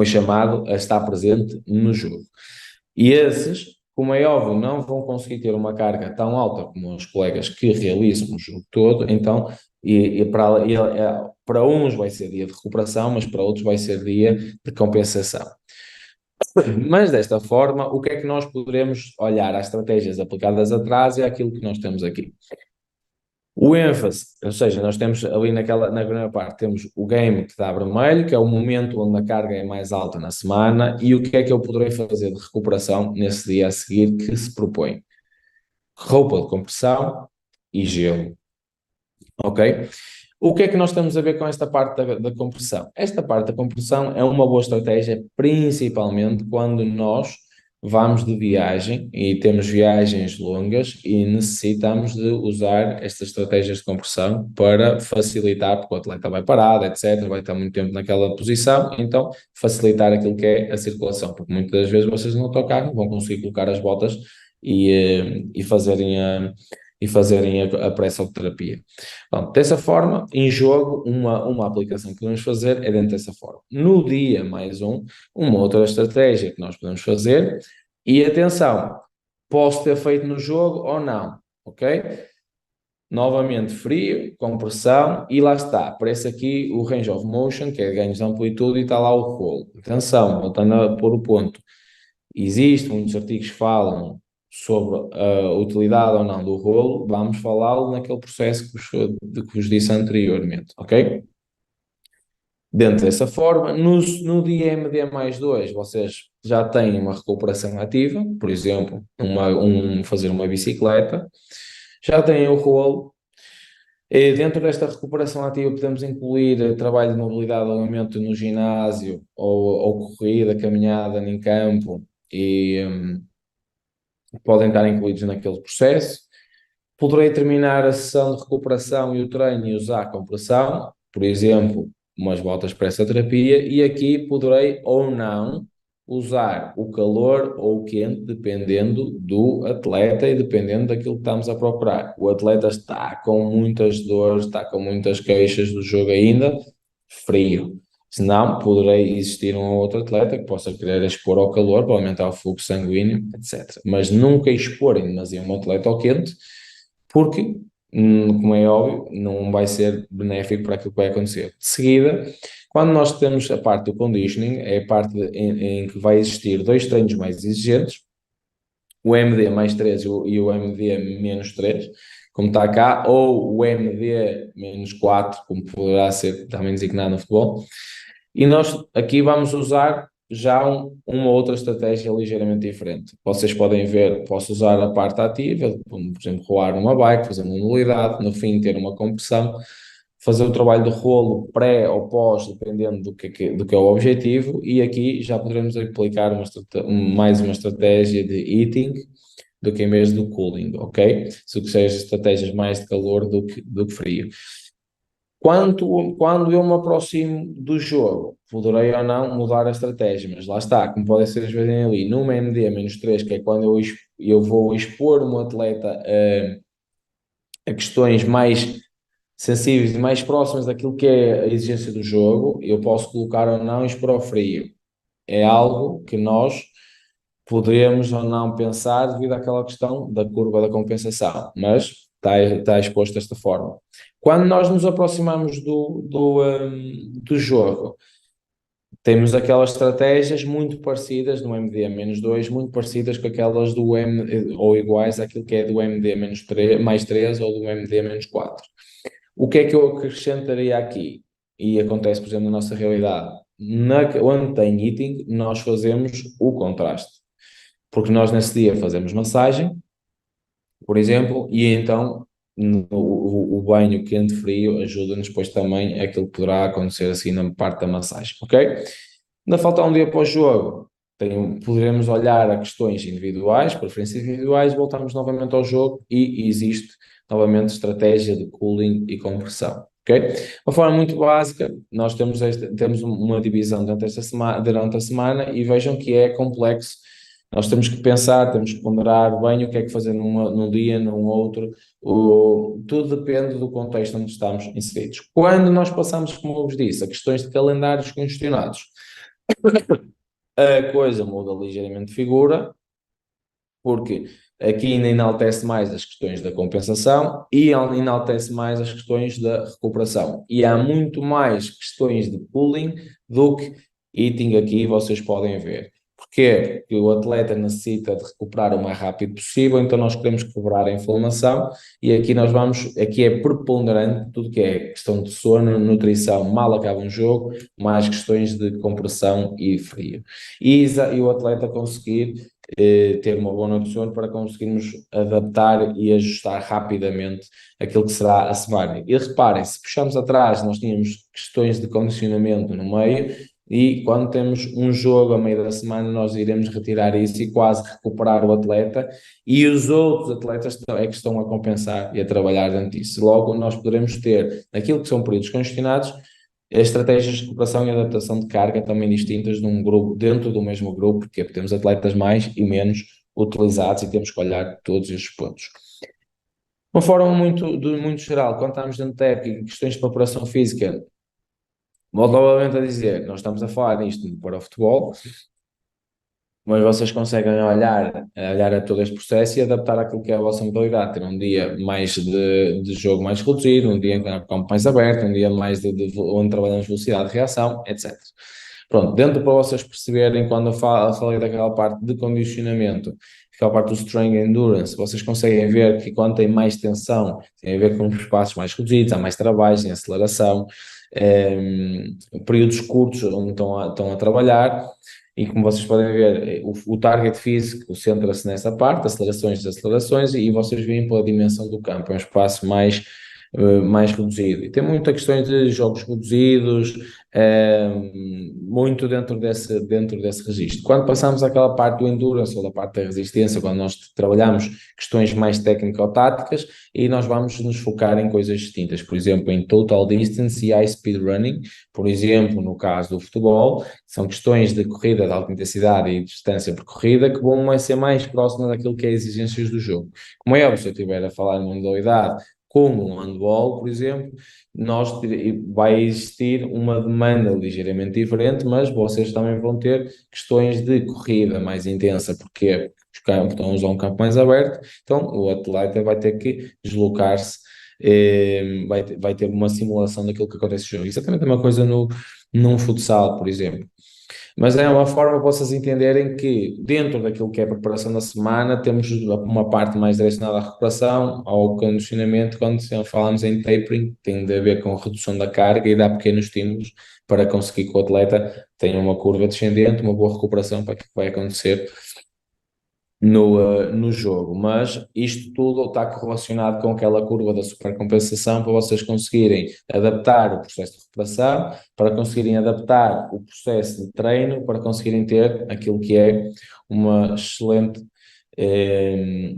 Speaker 1: chamado a estar presente no jogo. E esses, como é óbvio, não vão conseguir ter uma carga tão alta como os colegas que realizam o jogo todo, então, para uns vai ser dia de recuperação, mas para outros vai ser dia de compensação. Mas desta forma, o que é que nós poderemos olhar às estratégias aplicadas atrás e àquilo que nós temos aqui? O ênfase, ou seja, nós temos ali na primeira parte, temos o game que está vermelho, que é o momento onde a carga é mais alta na semana, e o que é que eu poderei fazer de recuperação nesse dia a seguir que se propõe? Roupa de compressão e gelo, ok? O que é que nós temos a ver com esta parte da compressão? Esta parte da compressão é uma boa estratégia, principalmente quando nós vamos de viagem e temos viagens longas e necessitamos de usar estas estratégias de compressão para facilitar, porque o atleta vai parado, etc., vai estar muito tempo naquela posição, então facilitar aquilo que é a circulação, porque muitas das vezes vocês no autocarro vão conseguir colocar as botas e fazerem a pressoterapia. Bom, dessa forma, em jogo, uma aplicação que podemos fazer é dentro dessa forma. No dia mais uma outra estratégia que nós podemos fazer, e atenção, posso ter feito no jogo ou não, ok? Novamente frio, compressão, e lá está, aparece aqui o range of motion, que é ganhos de amplitude, e está lá o rolo. Atenção, voltando a pôr o ponto, existem muitos artigos que falam sobre a utilidade ou não do rolo, vamos falá-lo naquele processo que vos disse anteriormente, ok? Dentro dessa forma, no dia MD mais 2, vocês já têm uma recuperação ativa, por exemplo, fazer uma bicicleta, já têm o rolo. E dentro desta recuperação ativa podemos incluir trabalho de mobilidade, alongamento no ginásio ou corrida, caminhada em campo e podem estar incluídos naquele processo. Poderei terminar a sessão de recuperação e o treino e usar compressão, por exemplo, umas voltas para essa terapia, e aqui poderei ou não usar o calor ou o quente, dependendo do atleta e dependendo daquilo que estamos a procurar. O atleta está com muitas dores, está com muitas queixas do jogo ainda, frio. Se não, poderei existir um ou outro atleta que possa querer expor ao calor para aumentar o fluxo sanguíneo, etc. Mas nunca exporem demasiado um atleta ao quente, porque, como é óbvio, não vai ser benéfico para aquilo que vai acontecer. De seguida, quando nós temos a parte do conditioning, é a parte em que vai existir dois treinos mais exigentes, o MD mais 3 e o MD menos 3, como está cá, ou o MD menos 4, como poderá ser também designado no futebol. E nós aqui vamos usar já uma outra estratégia ligeiramente diferente. Vocês podem ver, posso usar a parte ativa, como, por exemplo, rolar numa bike, fazer uma mobilidade, no fim ter uma compressão, fazer o trabalho de rolo pré ou pós, dependendo do que é o objetivo, e aqui já poderemos aplicar mais uma estratégia de eating do que em vez do cooling, ok? Se que seja estratégias mais de calor do que frio. Quando eu me aproximo do jogo, poderei ou não mudar a estratégia, mas lá está, como podem ser as vezes ali, numa MD-3, que é quando eu vou expor um atleta a questões mais sensíveis e mais próximas daquilo que é a exigência do jogo, eu posso colocar ou não expor ao frio. É algo que nós podemos ou não pensar devido àquela questão da curva da compensação, mas está exposto desta forma. Quando nós nos aproximamos do jogo, temos aquelas estratégias muito parecidas no MD-2, muito parecidas com aquelas do ou iguais àquilo que é do MD-3, mais 3 ou do MD-4. O que é que eu acrescentaria aqui? E acontece, por exemplo, na nossa realidade. Onde tem eating, nós fazemos o contraste. Porque nós nesse dia fazemos massagem, por exemplo, e então o banho quente-frio ajuda-nos depois também aquilo que poderá acontecer assim na parte da massagem, ok? Ainda falta um dia para o jogo, poderemos olhar a questões individuais, preferências individuais, voltamos novamente ao jogo e existe novamente estratégia de cooling e compressão. Okay? Uma forma muito básica, nós temos uma divisão durante a semana e vejam que é complexo. Nós temos que pensar, temos que ponderar bem o que é que fazer num dia, num outro. Tudo depende do contexto onde estamos inseridos. Quando nós passamos, como eu vos disse, a questões de calendários congestionados, a coisa muda ligeiramente de figura, porque aqui ainda enaltece mais as questões da compensação e enaltece mais as questões da recuperação. E há muito mais questões de pooling do que eating aqui, vocês podem ver. Porquê? Porque o atleta necessita de recuperar o mais rápido possível, então nós queremos quebrar a inflamação e aqui é preponderante tudo que é questão de sono, nutrição, mal acaba um jogo, mais questões de compressão e frio. E o atleta conseguir ter uma boa noite de sono para conseguirmos adaptar e ajustar rapidamente aquilo que será a semana. E reparem, se puxarmos atrás, nós tínhamos questões de condicionamento no meio, e quando temos um jogo a meio da semana, nós iremos retirar isso e quase recuperar o atleta, e os outros atletas é que estão a compensar e a trabalhar dentro disso. Logo, nós poderemos ter, naquilo que são períodos congestionados, estratégias de recuperação e adaptação de carga também distintas num grupo, dentro do mesmo grupo, porque temos atletas mais e menos utilizados e temos que olhar todos estes pontos. De uma forma muito geral, quando estamos dentro da época, questões de preparação física, volto novamente a dizer, nós estamos a falar nisto para o futebol, mas vocês conseguem olhar a todo este processo e adaptar aquilo que é a vossa modalidade, ter um dia mais de jogo mais reduzido, um dia em campo mais aberto, um dia mais onde trabalhamos velocidade de reação, etc. Pronto, dentro para vocês perceberem, quando eu falei daquela parte de condicionamento, aquela parte do strength endurance, vocês conseguem ver que quando tem mais tensão, tem a ver com espaços mais reduzidos, há mais trabalhos em aceleração, períodos curtos onde estão a trabalhar. E como vocês podem ver, o target físico centra-se nessa parte, acelerações e vocês veem pela dimensão do campo, é um espaço mais mais reduzido. E tem muitas questões de jogos reduzidos, eh, muito dentro desse registro. Quando passamos àquela parte do endurance ou da parte da resistência, quando nós trabalhamos questões mais técnico-táticas, e nós vamos nos focar em coisas distintas, por exemplo, em total distance e high speed running, por exemplo, no caso do futebol, são questões de corrida de alta intensidade e distância percorrida que vão ser mais próximas daquilo que é as exigências do jogo. Como é óbvio, se eu estiver a falar de uma modalidade como o handball, por exemplo, vai existir uma demanda ligeiramente diferente, mas vocês também vão ter questões de corrida mais intensa, porque os campos estão a usar um campo mais aberto, então o atleta vai ter que deslocar-se, vai ter uma simulação daquilo que acontece no jogo. Exatamente a mesma coisa num futsal, por exemplo. Mas é uma forma para vocês entenderem que, dentro daquilo que é a preparação da semana, temos uma parte mais direcionada à recuperação, ao condicionamento. Quando falamos em tapering, tem de ver com a redução da carga e dar pequenos estímulos para conseguir que o atleta tenha uma curva descendente, uma boa recuperação para aquilo que vai acontecer no jogo, mas isto tudo está correlacionado com aquela curva da supercompensação para vocês conseguirem adaptar o processo de recuperação, para conseguirem adaptar o processo de treino, para conseguirem ter aquilo que é uma excelente,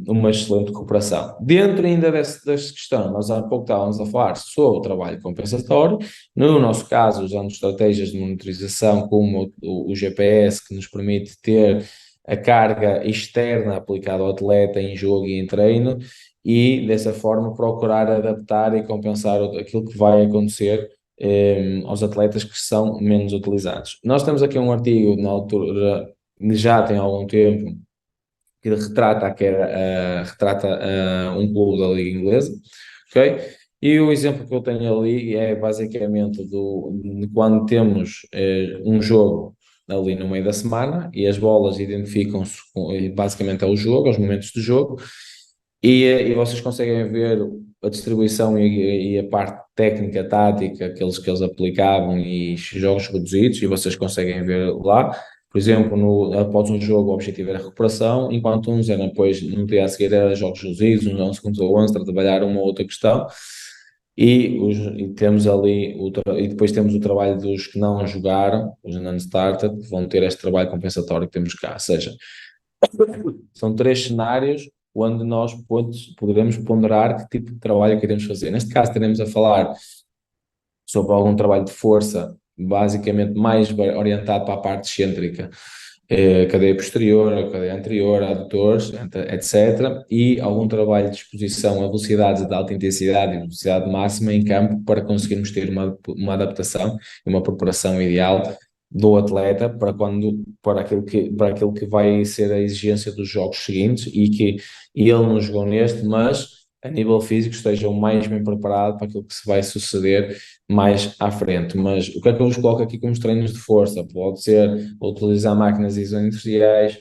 Speaker 1: uma excelente recuperação. Dentro ainda dessa questão, nós há pouco estávamos a falar sobre o trabalho compensatório, no nosso caso usando estratégias de monitorização como o GPS, que nos permite ter a carga externa aplicada ao atleta em jogo e em treino, e dessa forma procurar adaptar e compensar aquilo que vai acontecer aos atletas que são menos utilizados. Nós temos aqui um artigo na altura, já tem algum tempo, que retrata um clube da Liga Inglesa, ok? E o exemplo que eu tenho ali é basicamente de quando temos um jogo ali no meio da semana e as bolas identificam-se basicamente ao jogo, aos momentos do jogo, e vocês conseguem ver a distribuição e a parte técnica, tática, que eles aplicavam e jogos reduzidos, e vocês conseguem ver lá. Por exemplo, após um jogo o objetivo era recuperação, enquanto uns eram depois, no dia a seguir, era jogos reduzidos, uns 11 segundos ou 11, para trabalhar uma ou outra questão. E temos ali, e depois temos o trabalho dos que não jogaram, os non-starter, que vão ter este trabalho compensatório que temos cá. Ou seja, são três cenários onde nós poderemos ponderar que tipo de trabalho queremos fazer. Neste caso, teremos a falar sobre algum trabalho de força, basicamente mais orientado para a parte excêntrica, cadeia posterior, a cadeia anterior, adutores, etc. E algum trabalho de exposição a velocidades de alta intensidade e velocidade máxima em campo para conseguirmos ter uma adaptação e uma preparação ideal do atleta para aquilo que vai ser a exigência dos jogos seguintes, e que ele não jogou neste, mas a nível físico esteja o mais bem preparado para aquilo que se vai suceder mais à frente. Mas o que é que eu vos coloco aqui como treinos de força? Pode ser utilizar máquinas isoindustriais,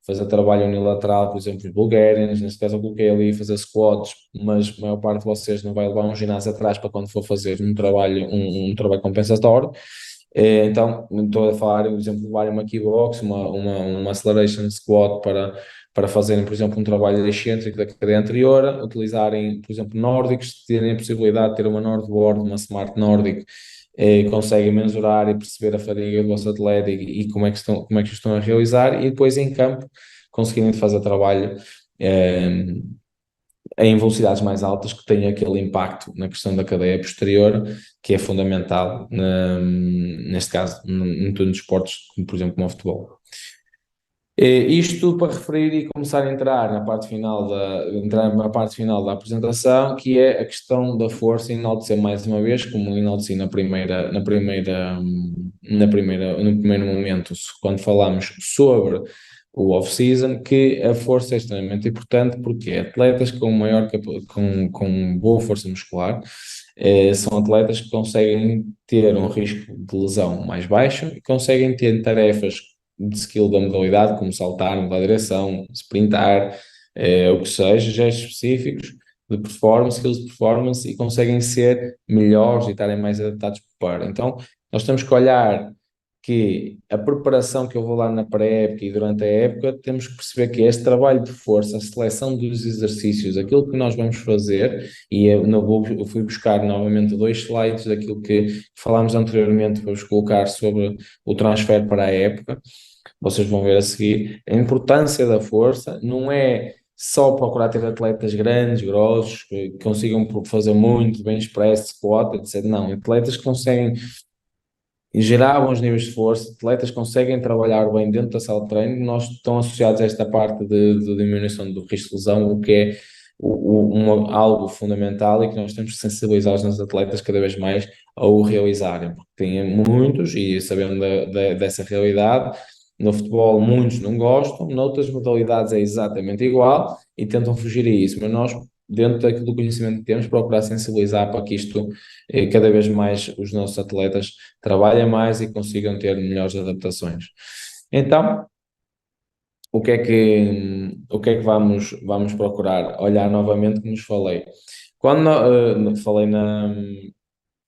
Speaker 1: fazer trabalho unilateral, por exemplo, os Bulgarians. Neste caso eu coloquei ali fazer squats, mas a maior parte de vocês não vai levar um ginásio atrás para quando for fazer um trabalho compensatório. Então, estou a falar, por exemplo, levarem uma keybox, uma acceleration squat para fazerem, por exemplo, um trabalho excêntrico da cadeia anterior, utilizarem, por exemplo, nórdicos, terem a possibilidade de ter uma Nordboard, uma Smart Nordic, conseguem mensurar e perceber a fadiga do vosso atleta e como é que estão a realizar, e depois em campo conseguirem fazer trabalho em velocidades mais altas, que têm aquele impacto na questão da cadeia posterior, que é fundamental, neste caso, em todos os esportes, como, por exemplo, como o futebol. Isto tudo para referir e começar a entrar na parte final da apresentação, que é a questão da força, e enaltecer mais uma vez, como enalteci no primeiro momento, quando falamos sobre o off-season, que a força é extremamente importante, porque atletas com boa força muscular são atletas que conseguem ter um risco de lesão mais baixo e conseguem ter tarefas de skill da modalidade, como saltar, mudar a direção, sprintar, o que seja, gestos específicos de performance, skills de performance, e conseguem ser melhores e estarem mais adaptados para. Então, nós temos que olhar que a preparação que eu vou lá na pré-época e durante a época, temos que perceber que este trabalho de força, a seleção dos exercícios, aquilo que nós vamos fazer, e eu fui buscar novamente dois slides daquilo que falámos anteriormente para vos colocar sobre o transfer para a época, vocês vão ver a seguir, a importância da força não é só procurar ter atletas grandes, grossos, que consigam fazer muito bem expresso, squat, etc. Não, atletas que conseguem gerar bons níveis de força, atletas conseguem trabalhar bem dentro da sala de treino, nós estão associados a esta parte de diminuição do risco de lesão, o que é algo fundamental e que nós temos que sensibilizar os nossos atletas cada vez mais a o realizarem, porque tem muitos, e sabendo dessa realidade, no futebol muitos não gostam, noutras modalidades é exatamente igual e tentam fugir a isso, mas nós, dentro do conhecimento que temos, procurar sensibilizar para que isto, cada vez mais os nossos atletas trabalhem mais e consigam ter melhores adaptações. Então, o que é que vamos procurar? Olhar novamente, como nos falei. Quando falei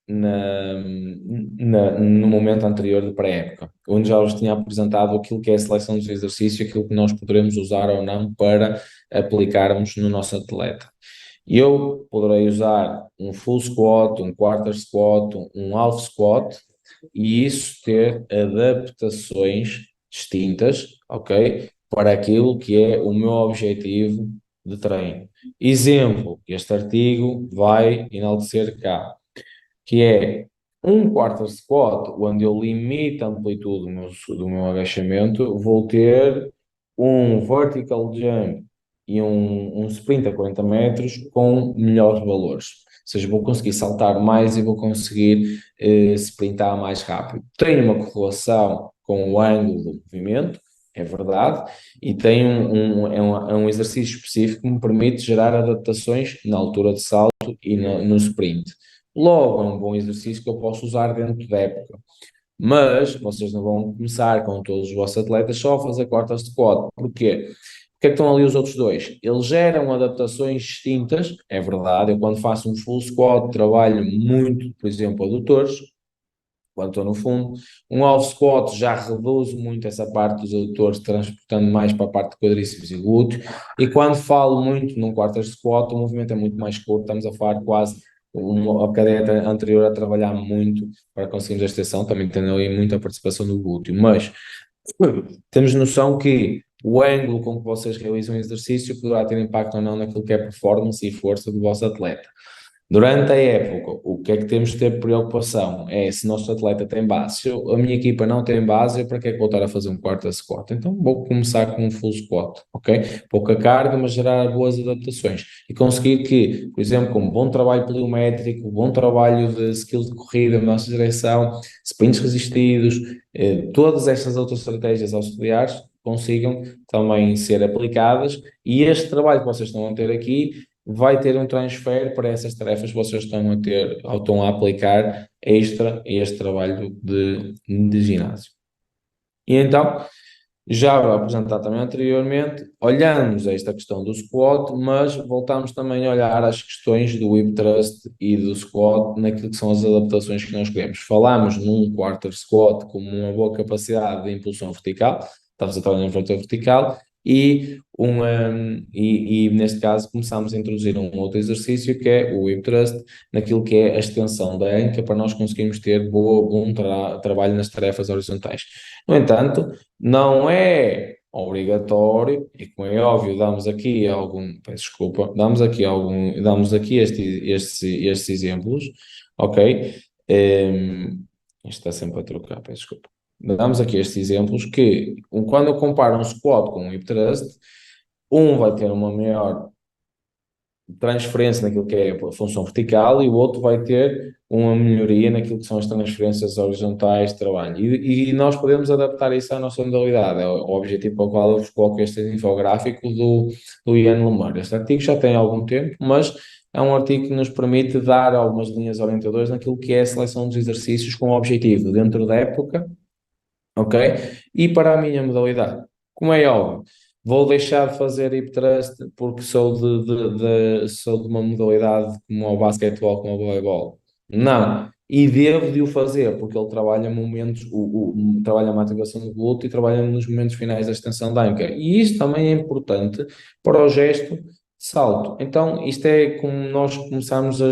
Speaker 1: no momento anterior de pré-época, onde já vos tinha apresentado aquilo que é a seleção dos exercícios, aquilo que nós poderemos usar ou não para aplicarmos no nosso atleta. Eu poderei usar um full squat, um quarter squat, um half squat e isso ter adaptações distintas, ok? Para aquilo que é o meu objetivo de treino. Exemplo, este artigo vai enaltecer cá, que é um quarter squat, onde eu limito a amplitude do meu agachamento, vou ter um vertical jump e um sprint a 40 metros com melhores valores. Ou seja, vou conseguir saltar mais e vou conseguir sprintar mais rápido. Tem uma correlação com o ângulo do movimento, é verdade, e tem é um exercício específico que me permite gerar adaptações na altura de salto e no sprint. Logo, é um bom exercício que eu posso usar dentro da época. Mas vocês não vão começar com todos os vossos atletas só a fazer quartas de squat. Porquê? Porque é que estão ali os outros dois? Eles geram adaptações distintas, é verdade. Eu, quando faço um full squat, trabalho muito, por exemplo, adutores, quando estou no fundo. Um half squat já reduz muito essa parte dos adutores, transportando mais para a parte de quadríceps e glúteos. E quando falo muito num quarter squat, o movimento é muito mais curto, estamos a falar quase a cadeia anterior a trabalhar muito para conseguirmos a extensão, também tendo ali muita participação do glúteo, mas temos noção que o ângulo com que vocês realizam o exercício poderá ter impacto ou não naquilo que é performance e força do vosso atleta. Durante a época, o que é que temos de ter preocupação? É se o nosso atleta tem base. Se a minha equipa não tem base, eu para que é que vou estar a fazer um quarter squat? Então vou começar com um full squat, ok? Pouca carga, mas gerar boas adaptações. E conseguir que, por exemplo, com um bom trabalho pliométrico, bom trabalho de skills de corrida na nossa direção, sprints resistidos, todas estas outras estratégias auxiliares consigam também ser aplicadas. E este trabalho que vocês estão a ter aqui vai ter um transfer para essas tarefas que vocês estão a ter, ou estão a aplicar extra a este trabalho de ginásio. E então, já apresentado também anteriormente, olhamos a esta questão do squat, mas voltamos também a olhar as questões do hip thrust e do squat naquilo que são as adaptações que nós queremos. Falámos num quarter squat como uma boa capacidade de impulsão vertical, estamos a trabalhar no vertical, e neste caso começamos a introduzir um outro exercício que é o hip thrust, naquilo que é a extensão da anca para nós conseguirmos ter bom trabalho nas tarefas horizontais. No entanto, não é obrigatório, e como é óbvio, peço desculpa, damos aqui estes exemplos, ok? Isto está sempre a trocar, peço desculpa. Damos aqui estes exemplos que, quando eu comparo um squat com um hip thrust, um vai ter uma maior transferência naquilo que é a função vertical e o outro vai ter uma melhoria naquilo que são as transferências horizontais de trabalho. E nós podemos adaptar isso à nossa modalidade. É o objetivo para o qual eu vos coloco este infográfico do Ian Lemar. Este artigo já tem algum tempo, mas é um artigo que nos permite dar algumas linhas orientadoras naquilo que é a seleção dos exercícios com o objetivo dentro da época, ok? E para a minha modalidade. Como é óbvio, vou deixar de fazer hip thrust porque sou de uma modalidade como o basquetebol, como o voleibol. Não, e devo de o fazer, porque ele trabalha momentos, trabalha a motivação do glúteo e trabalha nos momentos finais da extensão da anca. E isto também é importante para o gesto de salto. Então, isto é como nós começamos a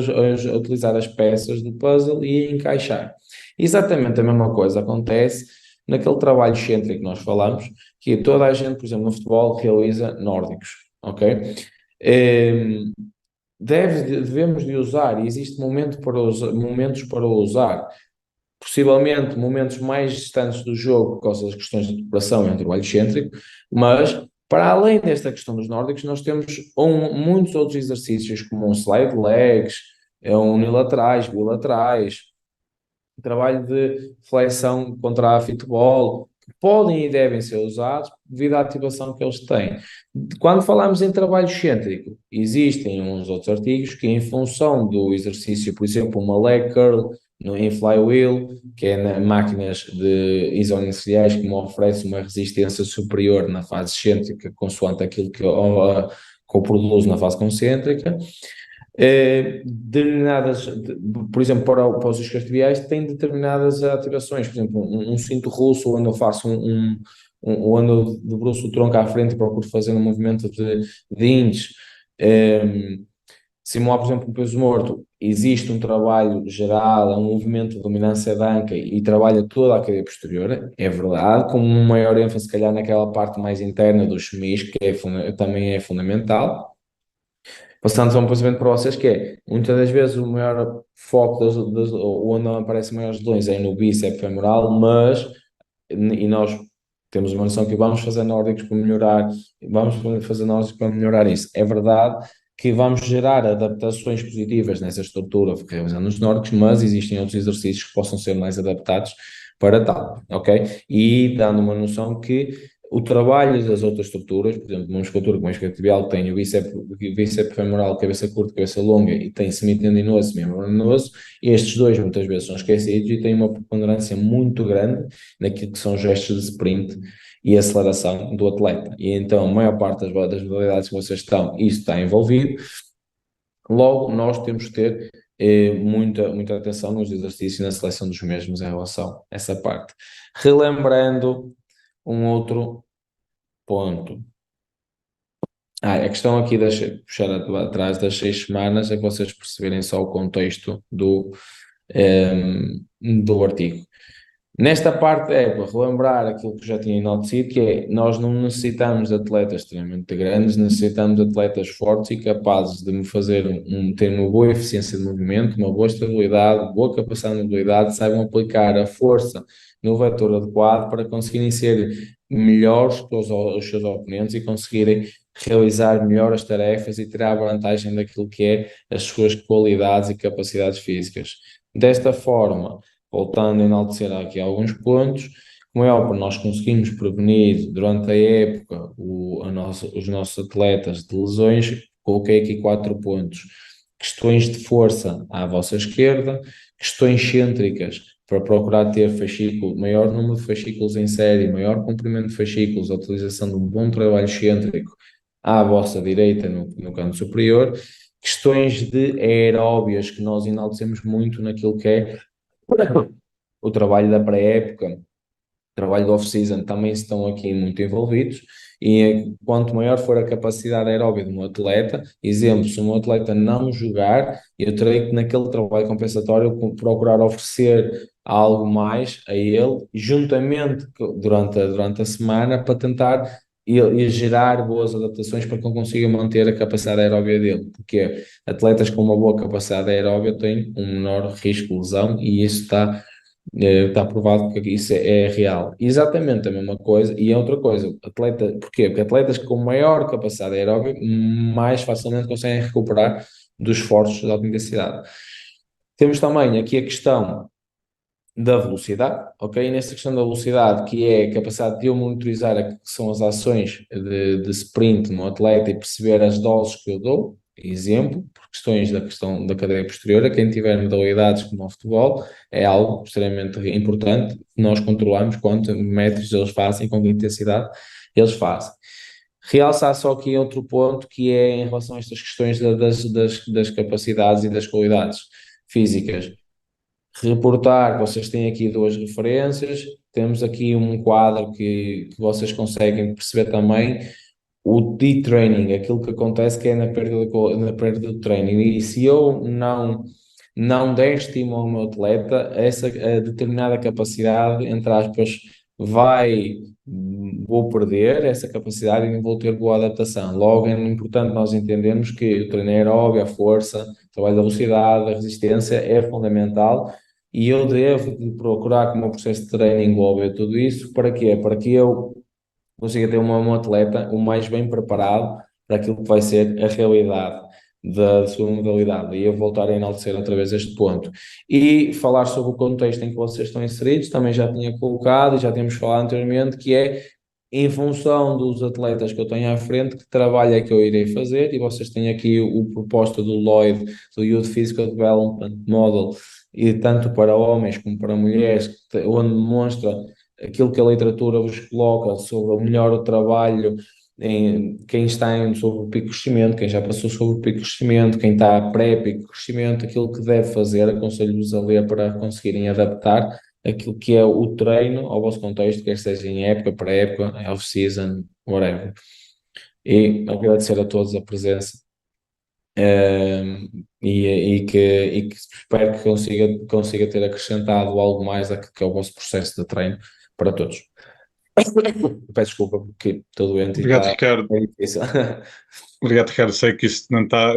Speaker 1: utilizar as peças do puzzle e a encaixar. Exatamente a mesma coisa acontece naquele trabalho excêntrico que nós falamos, que toda a gente, por exemplo, no futebol, realiza nórdicos, ok? Ehm, devemos de usar, e existe momentos para usar, possivelmente momentos mais distantes do jogo por causa das questões de preparação e um trabalho excêntrico, mas para além desta questão dos nórdicos, nós temos muitos outros exercícios, como um slide legs, unilaterais, bilaterais, trabalho de flexão contra a futebol, que podem e devem ser usados devido à ativação que eles têm. Quando falamos em trabalho excêntrico, existem uns outros artigos que, em função do exercício, por exemplo, uma leg curl em flywheel, que é máquinas de isoinerciais que me oferecem uma resistência superior na fase excêntrica, consoante aquilo que eu produzo na fase concêntrica, determinadas, por exemplo, para os isquiotibiais, tem determinadas ativações, por exemplo, um cinto russo, onde eu faço onde eu debruço o tronco à frente e procuro fazer um movimento de índice, simular, por exemplo, um peso morto, existe um trabalho geral, um movimento de dominância da anca e trabalha toda a cadeia posterior, é verdade, com um maior ênfase, se calhar, naquela parte mais interna do chemis, que também é fundamental. Passando a um pensamento para vocês que é, muitas das vezes o maior foco onde aparecem maiores lesões é no bíceps femoral, mas, e nós temos uma noção que vamos fazer nórdicos para melhorar, vamos fazer nórdicos para melhorar isso. É verdade que vamos gerar adaptações positivas nessa estrutura realizando os nórdicos, mas existem outros exercícios que possam ser mais adaptados para tal, ok? E dando uma noção que o trabalho das outras estruturas, por exemplo, uma musculatura como a isquiotibial tem o bíceps femoral, cabeça curta, cabeça longa e tem semitendinoso e membranoso, estes dois muitas vezes são esquecidos e têm uma preponderância muito grande naquilo que são gestos de sprint e aceleração do atleta. E então a maior parte das modalidades que vocês estão, isso está envolvido. Logo, nós temos que ter muita atenção nos exercícios e na seleção dos mesmos em relação a essa parte. Relembrando um outro ponto. A questão aqui, puxar atrás das 6 semanas, é que vocês perceberem só o contexto do artigo. Nesta parte é para relembrar aquilo que já tinha enaltecido, que é, nós não necessitamos de atletas extremamente grandes, necessitamos de atletas fortes e capazes de me fazer ter uma boa eficiência de movimento, uma boa estabilidade, boa capacidade de mobilidade, saibam aplicar a força no vetor adequado para conseguirem ser melhores que os seus oponentes e conseguirem realizar melhor as tarefas e tirar a vantagem daquilo que é as suas qualidades e capacidades físicas. Desta forma, voltando a enaltecer aqui alguns pontos, como é óbvio, nós conseguimos prevenir durante a época os nossos atletas de lesões. Coloquei aqui 4 pontos. Questões de força à vossa esquerda, questões cêntricas para procurar ter maior número de fascículos em série, maior comprimento de fascículos, a utilização de um bom trabalho cêntrico à vossa direita no canto superior, questões de aeróbias que nós enaltecemos muito naquilo que é o trabalho da pré-época, o trabalho do off-season também estão aqui muito envolvidos, e quanto maior for a capacidade aeróbica de um atleta, exemplo, se um atleta não jogar, eu terei que naquele trabalho compensatório procurar oferecer algo mais a ele, juntamente durante a semana, para tentar e gerar boas adaptações para que ele consiga manter a capacidade aeróbica dele, porque atletas com uma boa capacidade aeróbica têm um menor risco de lesão e isso está provado que isso é real. Exatamente a mesma coisa, e é outra coisa, porquê? Porque atletas com maior capacidade aeróbica mais facilmente conseguem recuperar dos esforços de alta intensidade. Temos também aqui a questão da velocidade, ok? E nesta questão da velocidade, que é a capacidade de eu monitorizar que são as ações de sprint no atleta e perceber as doses que eu dou, exemplo, por questão da cadeia posterior, a quem tiver modalidades como o futebol, é algo extremamente importante, que nós controlamos quantos metros eles fazem, com que intensidade eles fazem. Realçar só aqui outro ponto, que é em relação a estas questões das capacidades e das qualidades físicas. reportar que vocês têm aqui duas referências, temos aqui um quadro que vocês conseguem perceber também o de-training, aquilo que acontece que é na perda do training. E se eu não der estímulo ao meu atleta, essa determinada capacidade, entre aspas, vou perder essa capacidade e não vou ter boa adaptação. Logo, é importante nós entendermos que o treino aeróbio, a força, o trabalho da velocidade, a resistência é fundamental e eu devo de procurar que o meu processo de treino englobe tudo isso. Para quê? Para que eu consiga ter um atleta o mais bem preparado para aquilo que vai ser a realidade da sua modalidade. E eu voltar a enaltecer outra vez este ponto. E falar sobre o contexto em que vocês estão inseridos, também já tinha colocado e já tínhamos falado anteriormente, que é em função dos atletas que eu tenho à frente, que trabalho é que eu irei fazer, e vocês têm aqui o proposta do LLOID, do Youth Physical Development Model, e tanto para homens como para mulheres, onde demonstra aquilo que a literatura vos coloca sobre o melhor trabalho em quem está sobre o pico de crescimento, quem já passou sobre o pico de crescimento, quem está pré-pico de crescimento, aquilo que deve fazer, aconselho-vos a ler para conseguirem adaptar aquilo que é o treino ao vosso contexto, quer seja em época, pré-época, off-season, whatever. E agradecer a todos a presença. E que espero que consiga ter acrescentado algo mais àquilo que é o vosso processo de treino para todos. Peço desculpa porque estou doente e
Speaker 2: Obrigado,
Speaker 1: está
Speaker 2: Ricardo.
Speaker 1: é difícil.
Speaker 2: Obrigado, Ricardo. Sei que isto não está,